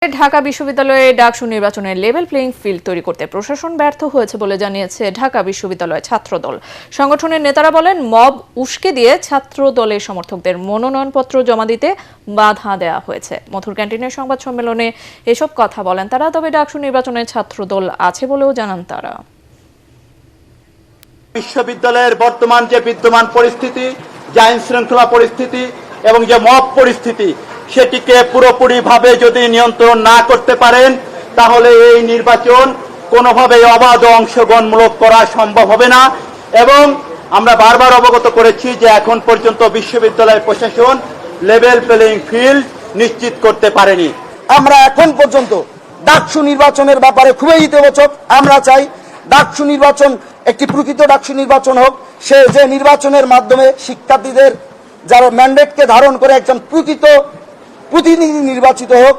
ঢাকা বিশ্ববিদ্যালয়ে ডাকসু নির্বাচনের level playing field তৈরি করতে প্রশাসন ব্যর্থ হয়েছে বলে জানিয়েছে ঢাকা বিশ্ববিদ্যালয় ছাত্রদল। সংগঠনের নেতারা বলেন, মব উস্কে দিয়ে ছাত্র দলের সমর্থকদের মনোনয়নপত্র জমা দিতে বাধা দেওয়া হয়েছে। মধুর ক্যান্টিনের সংবাদ সম্মেলনে এসব কথা বলেন তারা। তবে ডাকসু নির্বাচনে ছাত্রদল আছে বলেও জানান তারা। বিশ্ববিদ্যালয়ের বর্তমান যে বিদ্যমান পরিস্থিতি, যে আইন শৃঙ্খলা পরিস্থিতি এবং যে মব পরিস্থিতি, সেটিকে পুরোপুরিভাবে যদি নিয়ন্ত্রণ না করতে পারেন, তাহলে এই নির্বাচন কোনোভাবেই অবাধ ও অংশগ্রহণমূলক করা সম্ভব হবে না। এবং আমরা বারবার অবগত করেছি যে এখন পর্যন্ত বিশ্ববিদ্যালয় প্রশাসন লেভেল প্লেইং ফিল্ড নিশ্চিত করতে পারেনি। আমরা এখন পর্যন্ত ডাকসু নির্বাচনের ব্যাপারে খুবই ইতিবাচক। আমরা চাই ডাকসু নির্বাচন একটি প্রকৃত ডাকসু নির্বাচন হোক, সে যে নির্বাচনের মাধ্যমে শিক্ষার্থীদের যারা ম্যান্ডেটকে ধারণ করে একজন প্রকৃত প্রতিনিধি নির্বাচিত হোক।